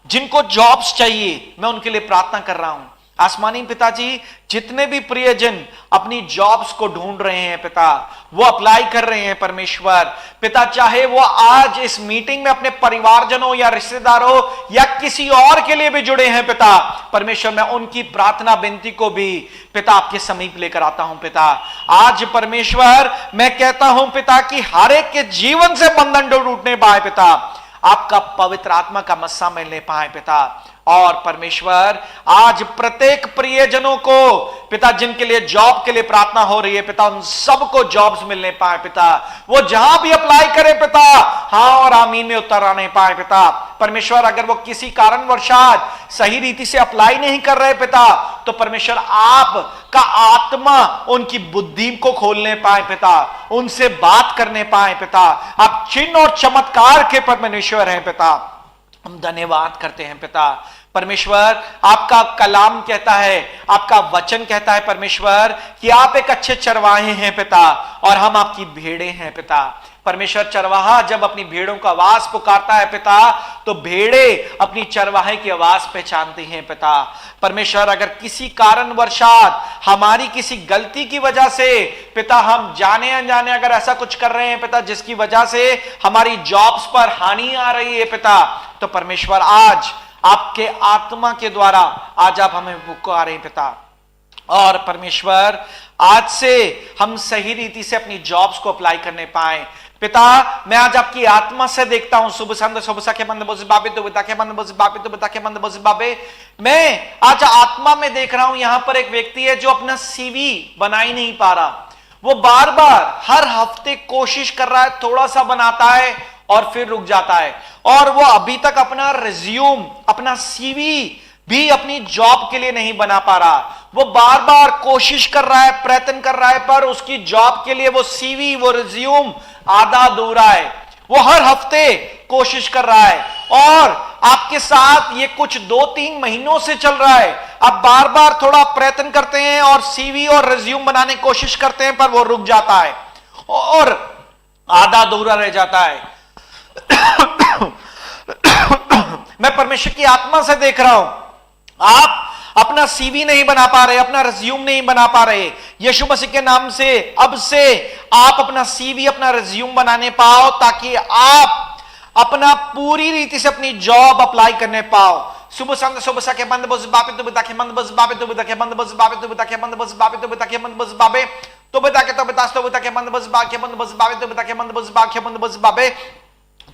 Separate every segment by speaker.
Speaker 1: जिनको जॉब्स चाहिए, मैं उनके लिए प्रार्थना कर रहा हूं। आसमानी पिताजी, जितने भी प्रियजन अपनी जॉब्स को ढूंढ रहे हैं पिता, वो अप्लाई कर रहे हैं परमेश्वर पिता, चाहे वो आज इस मीटिंग में अपने परिवारजनों या रिश्तेदारों या किसी और के लिए भी जुड़े हैं पिता परमेश्वर, मैं उनकी प्रार्थना विनती को भी पिता आपके समीप लेकर आता हूं पिता। आज परमेश्वर मैं कहता हूं पिता कि हर एक के जीवन से बंधन टूटने पाए पिता, आपका पवित्र आत्मा का मस्सा मिलने पाए पिता। और परमेश्वर आज प्रत्येक प्रियजनों को पिता, जिनके लिए जॉब के लिए प्रार्थना हो रही है पिता, उन सबको जॉब्स मिलने पाए पिता, वो जहां भी अप्लाई करे पिता, हाँ और आमीन में उत्तर आने पाए पिता परमेश्वर। अगर वो किसी कारणवशात सही रीति से अप्लाई नहीं कर रहे पिता, तो परमेश्वर आप का आत्मा उनकी बुद्धि को खोलने पाए पिता, उनसे बात करने पाए पिता। आप चिन्ह और चमत्कार के परमेश्वर हैं पिता, हम धन्यवाद करते हैं पिता परमेश्वर। आपका कलाम कहता है, आपका वचन कहता है परमेश्वर कि आप एक अच्छे चरवाहे हैं पिता, और हम आपकी भेड़ें हैं पिता परमेश्वर। चरवाहा जब अपनी भेड़ों का आवाज पुकारता है पिता, तो भेड़े अपनी चरवाहे की आवाज पहचानती हैं पिता परमेश्वर। अगर किसी कारणवशात हमारी किसी गलती की वजह से पिता, हम जाने अनजाने अगर ऐसा कुछ कर रहे हैं पिता, जिसकी वजह से हमारी जॉब्स पर हानि आ रही है पिता, तो परमेश्वर आज आपके आत्मा के द्वारा आज आप हमें पुकारें पिता। और परमेश्वर आज से हम सही रीति से अपनी जॉब्स को अप्लाई करने पाए पिता। मैं आज आपकी आत्मा से देखता हूं, सुबह संद सुबह सके बंद बस बाबे तो बता के बंद बस बाबे तो बता के बंद बस बाबे, मैं आज आत्मा में देख रहा हूं यहां पर एक व्यक्ति है जो अपना सीवी बना ही नहीं पा रहा। वो बार बार हर हफ्ते कोशिश कर रहा है, थोड़ा सा बनाता है और फिर रुक जाता है, और वो अभी तक अपना रिज्यूम, अपना सीवी भी अपनी जॉब के लिए नहीं बना पा रहा। वो बार बार कोशिश कर रहा है, प्रयत्न कर रहा है, पर उसकी जॉब के लिए वो सीवी, वो रिज्यूम आधा अधूरा है। वो हर हफ्ते कोशिश कर रहा है, और आपके साथ ये कुछ 2-3 महीनों से चल रहा है। आप बार बार थोड़ा प्रयत्न करते हैं और सीवी और रिज्यूम बनाने की कोशिश करते हैं, पर वो रुक जाता है और आधा अधूरा रह जाता है। मैं परमेश्वर की आत्मा से देख रहा हूं, आप अपना सीवी नहीं बना पा रहे, अपना रिज्यूम नहीं बना पा रहे। यीशु मसीह के नाम से अब से आप अपना सीवी, अपना रिज्यूम बनाने पाओ, ताकि आप अपना पूरी रीति से अपनी जॉब अप्लाई करने पाओ। सुबह संग सुबह सके बंद बस बाबे तो बता के बंद बस बाबे तो बता के बंद बस बाबे तो बता के बंद बस बाबे तो बता के बंद बस बाबे तो बता के तो बता तो बता के बंद बस बा के बंद बस बाबे तो बता के बंद बस बा के बंद बस बाबे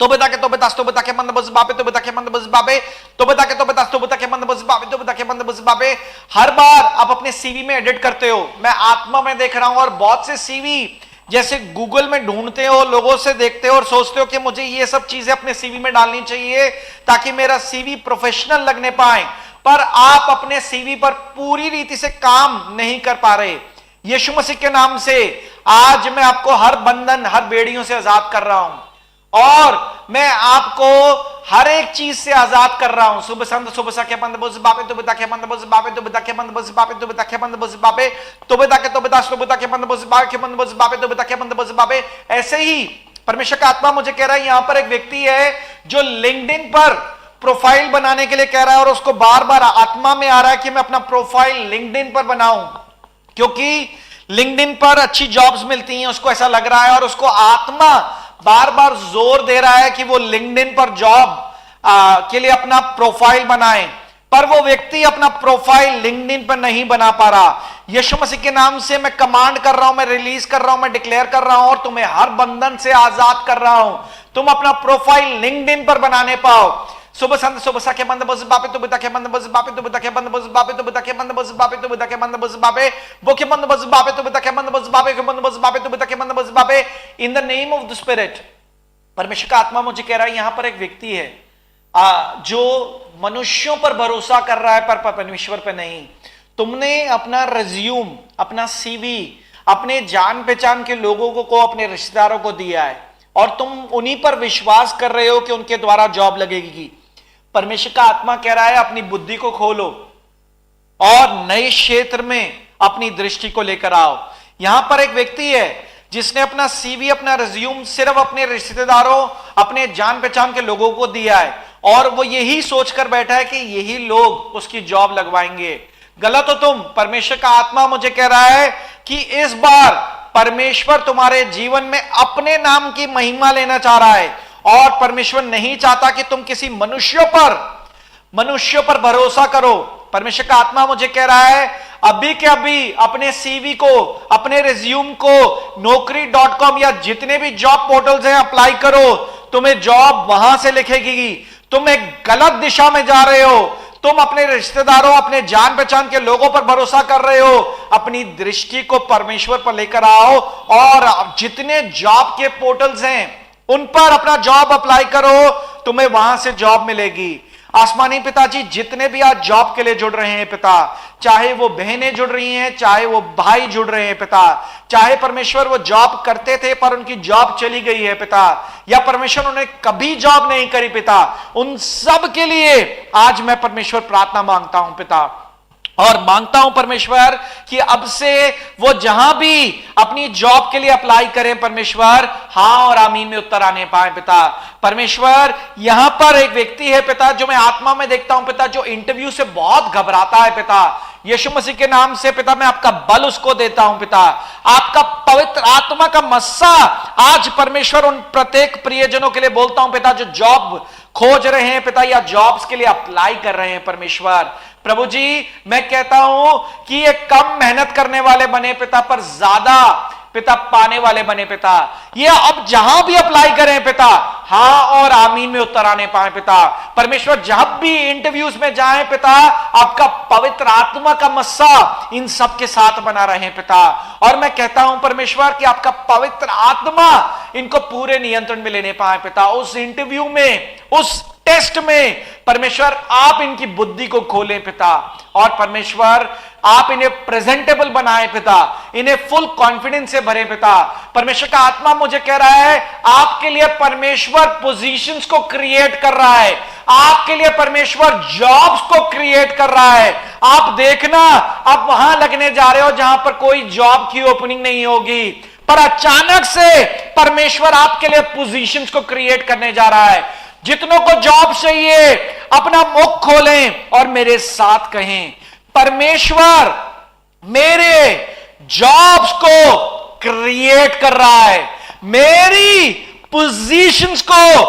Speaker 1: तो बता के तो बता तो बता के बंद बस बाबे तो बता के बंद बस बाबे तो बता के तो बता तो बता के बंद बस बाबे तो बता के बंद बस बाबे। हर बार आप अपने सीवी में एडिट करते हो, मैं आत्मा में देख रहा हूं, और बहुत से सीवी जैसे गूगल में ढूंढते हो, लोगों से देखते हो और सोचते हो कि मुझे ये सब चीजें अपने सीवी में डालनी चाहिए ताकि मेरा सीवी प्रोफेशनल लगने पाए, पर आप अपने सीवी पर पूरी रीति से काम नहीं कर पा रहे। यीशु मसीह के नाम से आज मैं आपको हर बंधन, हर बेड़ियों से आजाद कर रहा हूं, और मैं आपको हर एक चीज से आजाद कर रहा हूं। सुबह संत सुबह सके बंद बस बाबे तो बता के बंद बस बाबे तो बता के बंद बस बाबे तो बता के बंद बस बाबे तो बता के तो बता के बंद बस बाबे के बंद बस बाबे तो बता के बंद बस बाबे। ऐसे ही परमेश्वर का आत्मा मुझे कह रहा है, यहां पर एक व्यक्ति है जो लिंक्डइन पर प्रोफाइल बनाने के लिए कह रहा है, और उसको बार बार आत्मा में आ रहा है कि मैं अपना प्रोफाइल लिंक्डइन पर बनाऊं, क्योंकि लिंक्डइन पर अच्छी जॉब्स मिलती हैं, उसको ऐसा लग रहा है, और उसको आत्मा बार बार जोर दे रहा है कि वो लिंक्डइन पर जॉब के लिए अपना प्रोफाइल बनाए, पर वो व्यक्ति अपना प्रोफाइल लिंक्डइन पर नहीं बना पा रहा। यीशु मसीह के नाम से मैं कमांड कर रहा हूं, मैं रिलीज कर रहा हूं, मैं डिक्लेयर कर रहा हूं, और तुम्हें हर बंधन से आजाद कर रहा हूं। तुम अपना प्रोफाइल लिंक्डइन पर बनाने पाओ। सुबह संत सुबह सके बंद बस बापे तो बता के बंद बस बापे तो बता के बंद बस बापे तो बता के बंद बस बापे तो बता के बंद बस बापे वो के बंद बस बापे तो बता के बंद बस बापे के बंद बस बापे तो बता के बंद बस बापे। In the name of the spirit, परमेश्वर का आत्मा मुझे कह रहा है, यहां पर एक व्यक्ति है जो मनुष्यों पर भरोसा कर रहा है, पर परमेश्वर पर नहीं। तुमने अपना रिज्यूम, अपना सीवी अपने जान पहचान के लोगों को, अपने रिश्तेदारों को दिया है, और तुम उन्हीं पर विश्वास कर रहे हो कि उनके द्वारा जॉब लगेगी। परमेश्वर का आत्मा कह रहा है, अपनी बुद्धि को खोलो और नए क्षेत्र में अपनी दृष्टि को लेकर आओ। यहां पर एक व्यक्ति है जिसने अपना सीवी, अपना रिज्यूम सिर्फ अपने रिश्तेदारों, अपने जान पहचान के लोगों को दिया है, और वो यही सोचकर बैठा है कि यही लोग उसकी जॉब लगवाएंगे। गलत हो तुम। परमेश्वर का आत्मा मुझे कह रहा है कि इस बार परमेश्वर तुम्हारे जीवन में अपने नाम की महिमा लेना चाह रहा है, और परमेश्वर नहीं चाहता कि तुम किसी मनुष्यों पर भरोसा करो। परमेश्वर का आत्मा मुझे कह रहा है अभी के अभी अपने सीवी को, अपने रिज्यूम को naukri.com या जितने भी जॉब पोर्टल्स हैं अप्लाई करो। तुम्हें जॉब वहां से लिखेगी। तुम एक गलत दिशा में जा रहे हो। तुम अपने रिश्तेदारों, अपने जान पहचान के लोगों पर भरोसा कर रहे हो। अपनी दृष्टि को परमेश्वर पर लेकर आओ और जितने जॉब के पोर्टल्स हैं उन पर अपना जॉब अप्लाई करो, तुम्हें वहां से जॉब मिलेगी। आसमानी पिताजी, जितने भी आज जॉब के लिए जुड़ रहे हैं पिता, चाहे वो बहनें जुड़ रही हैं, चाहे वो भाई जुड़ रहे हैं पिता, चाहे परमेश्वर वो जॉब करते थे पर उनकी जॉब चली गई है पिता, या परमेश्वर उन्हें कभी जॉब नहीं करी पिता, उन सब के लिए आज मैं परमेश्वर प्रार्थना मांगता हूं पिता। और मांगता हूं परमेश्वर कि अब से वो जहां भी अपनी जॉब के लिए अप्लाई करें परमेश्वर, हां और आमीन में उत्तर आने पाए पिता। परमेश्वर, यहां पर एक व्यक्ति है पिता जो मैं आत्मा में देखता हूं पिता, जो इंटरव्यू से बहुत घबराता है पिता। यीशु मसीह के नाम से पिता मैं आपका बल उसको देता हूं पिता। आपका पवित्र आत्मा का मस्सा आज परमेश्वर उन प्रत्येक प्रियजनों के लिए बोलता हूं पिता, जो जॉब खोज रहे हैं पिता, या जॉब्स के लिए अप्लाई कर रहे हैं परमेश्वर। प्रभु जी, मैं कहता हूं कि ये कम मेहनत करने वाले बने पिता, पर ज्यादा पिता पाने वाले बने पिता। ये अब जहां भी अप्लाई करें पिता, हां और आमीन में उत्तर आने पाए पिता। परमेश्वर, जब भी इंटरव्यूज में जाएं पिता, आपका पवित्र आत्मा का मस्सा इन सब के साथ बना रहे पिता। और मैं कहता हूं परमेश्वर कि आपका पवित्र आत्मा इनको पूरे नियंत्रण में लेने पाए पिता। उस इंटरव्यू में, उस टेस्ट में परमेश्वर आप इनकी बुद्धि को खोलें पिता, और परमेश्वर आप इन्हें प्रेजेंटेबल बनाए पिता, इन्हें फुल कॉन्फिडेंस से भरे पिता। परमेश्वर का आत्मा मुझे कह रहा है आपके लिए परमेश्वर पोजीशंस को क्रिएट कर रहा है, आपके लिए परमेश्वर जॉब्स को क्रिएट कर रहा है। आप देखना, आप वहां लगने जा रहे हो जहां पर कोई जॉब की ओपनिंग नहीं होगी, पर अचानक से परमेश्वर आपके लिए पोजीशंस को क्रिएट करने जा रहा है। जितनों को जॉब चाहिए अपना मुख खोलें और मेरे साथ कहें, परमेश्वर मेरे जॉब्स को क्रिएट कर रहा है, मेरी पोजीशंस को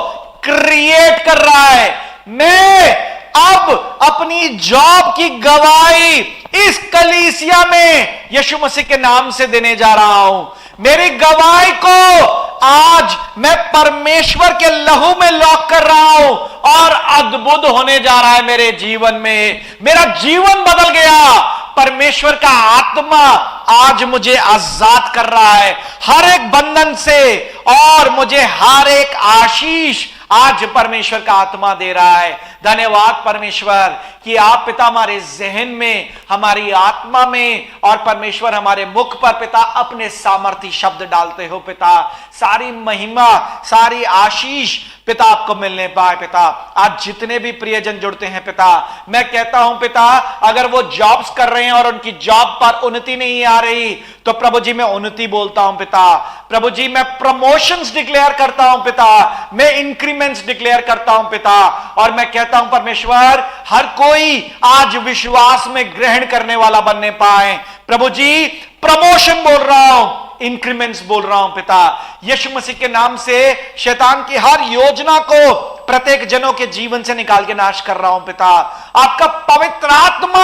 Speaker 1: क्रिएट कर रहा है। मैं अब अपनी जॉब की गवाही इस कलीसिया में यीशु मसीह के नाम से देने जा रहा हूं। मेरी गवाही को आज मैं परमेश्वर के लहू में लॉक कर रहा हूं, और अद्भुत होने जा रहा है मेरे जीवन में। मेरा जीवन बदल गया। परमेश्वर का आत्मा आज मुझे आजाद कर रहा है हर एक बंधन से, और मुझे हर एक आशीष आज परमेश्वर का आत्मा दे रहा है। धन्यवाद परमेश्वर कि आप पिता हमारे जहन में, हमारी आत्मा में, और परमेश्वर हमारे मुख पर पिता अपने सामर्थी शब्द डालते हो पिता। सारी महिमा, सारी आशीष पिता आपको मिलने पाए पिता। आज जितने भी प्रियजन जुड़ते हैं पिता, मैं कहता हूं पिता, अगर वो जॉब्स कर रहे हैं और उनकी जॉब पर उन्नति नहीं आ रही, तो प्रभु जी मैं उन्नति बोलता हूं पिता। प्रभु जी मैं प्रमोशंस डिक्लेयर करता हूं पिता, मैं इंक्रीमेंट्स डिक्लेयर करता हूं पिता। और मैं कहता हूं परमेश्वर, हर कोई आज विश्वास में ग्रहण करने वाला बनने पाए। प्रभु जी प्रमोशन बोल रहा हूं, इंक्रीमेंट्स बोल रहा हूं पिता। यीशु मसीह के नाम से शैतान की हर योजना को प्रत्येक जनों के जीवन से निकाल के नाश कर रहा हूं पिता। आपका पवित्र आत्मा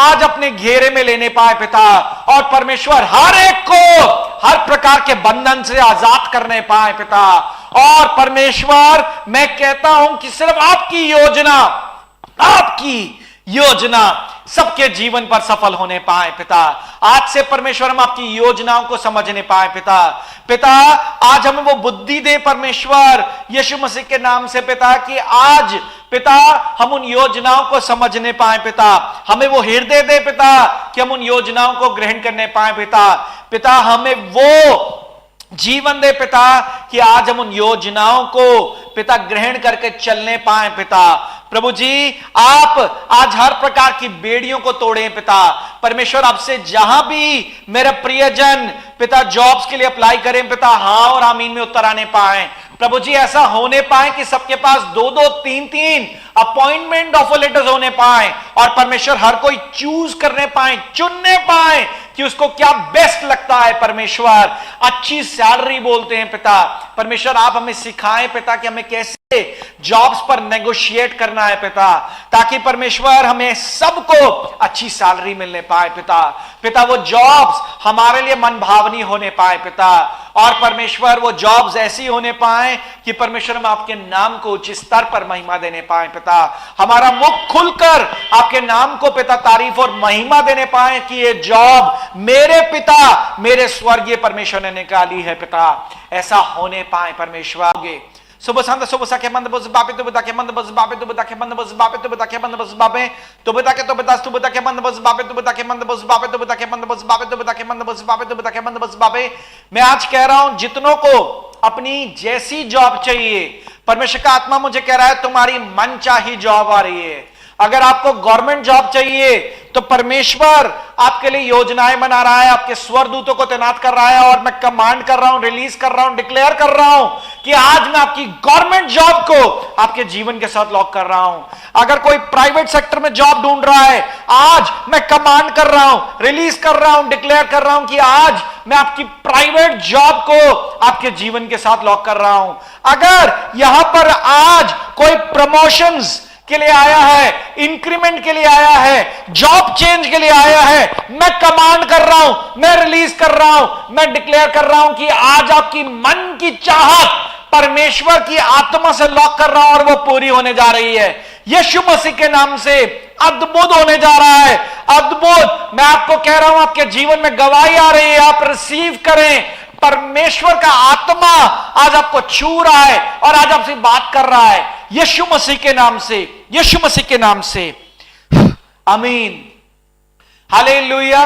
Speaker 1: आज अपने घेरे में लेने पाए पिता, और परमेश्वर हर एक को हर प्रकार के बंधन से आजाद करने पाए पिता। और परमेश्वर मैं कहता हूं कि सिर्फ आपकी योजना सबके जीवन पर सफल होने पाए पिता। आज से परमेश्वर हम आपकी योजनाओं को समझने पाए पिता। पिता आज हमें वो बुद्धि दे परमेश्वर यीशु मसीह के नाम से पिता, कि आज पिता हम उन योजनाओं को समझने पाए पिता। हमें वो हृदय दे पिता कि हम उन योजनाओं को ग्रहण करने पाए पिता। पिता हमें वो जीवन दे पिता कि आज हम उन योजनाओं को पिता ग्रहण करके चलने पाए पिता। प्रभु जी आप आज हर प्रकार की बेड़ियों को तोड़ें पिता। परमेश्वर आपसे जहां भी मेरे प्रियजन पिता जॉब्स के लिए अप्लाई करें पिता, हां और आमीन में उत्तर आने पाए। प्रभु जी ऐसा होने पाए कि सबके पास 2-2, 3-3 अपॉइंटमेंट ऑफर लेटर्स होने पाए और परमेश्वर हर कोई चूज करने पाए, चुनने पाए कि उसको क्या बेस्ट लगता है। परमेश्वर अच्छी सैलरी बोलते हैं पिता, परमेश्वर आप हमें सिखाएं पिता कि हमें कैसे जॉब्स पर नेगोशिएट करना है पिता, ताकि परमेश्वर हमें सबको अच्छी सैलरी मिलने पाए पिता। पिता वो जॉब्स हमारे लिए मनभावनी होने पाए पिता, और परमेश्वर वो जॉब्स ऐसी होने पाए कि परमेश्वर हम आपके नाम को उच्च स्तर पर महिमा देने पाए पिता। हमारा मुख खुलकर आपके नाम को पिता तारीफ और महिमा देने पाए कि ये जॉब मेरे पिता, मेरे स्वर्गीय परमेश्वर ने निकाली है पिता। ऐसा होने पाए परमेश्वर। सुबह शांत सुबह सके मंद बस बापे तो बता के मंद बस बापे तो बता के मंद बस बापे तो बता के मंद बस बापे तो बता के तो बता के मंद बस बापे तो बता के मंद बस बापे तो बता के मंद बस बापे तो बता के मंद बस बापे तो बता के मंद बस बापे। मैं आज कह रहा हूं जितनों को अपनी जैसी जॉब चाहिए, परमेश्वर का आत्मा मुझे कह रहा है तुम्हारी मनचाही जॉब आ रही है। अगर आपको गवर्नमेंट जॉब चाहिए तो परमेश्वर आपके लिए योजनाएं बना रहा है, आपके स्वरदूतों को तैनात कर रहा है, और मैं कमांड कर रहा हूं, रिलीज कर रहा हूं, डिक्लेयर कर रहा हूं कि आज मैं आपकी गवर्नमेंट जॉब को आपके जीवन के साथ लॉक कर रहा हूं। अगर कोई प्राइवेट सेक्टर में जॉब ढूंढ रहा है, आज मैं कमांड कर रहा हूं, रिलीज कर रहा हूं, डिक्लेयर कर रहा हूं कि आज मैं आपकी प्राइवेट जॉब को आपके जीवन के साथ लॉक कर रहा हूं। अगर यहां पर आज कोई प्रमोशंस के लिए आया है, इंक्रीमेंट के लिए आया है, जॉब चेंज के लिए आया है, मैं कमांड कर रहा हूं, मैं रिलीज कर रहा हूं, मैं डिक्लेयर कर रहा हूं कि आज आपकी मन की चाहत परमेश्वर की आत्मा से लॉक कर रहा हूं और वो पूरी होने जा रही है। यीशु मसीह के नाम से अद्भुत होने जा रहा है, अद्भुत। मैं आपको कह रहा हूं आपके जीवन में गवाही आ रही है, आप रिसीव करें। परमेश्वर का आत्मा आज आपको छू रहा है और आज आपसे बात कर रहा है यीशु मसीह के नाम से, यीशु मसीह के नाम से। आमीन, हालेलुया।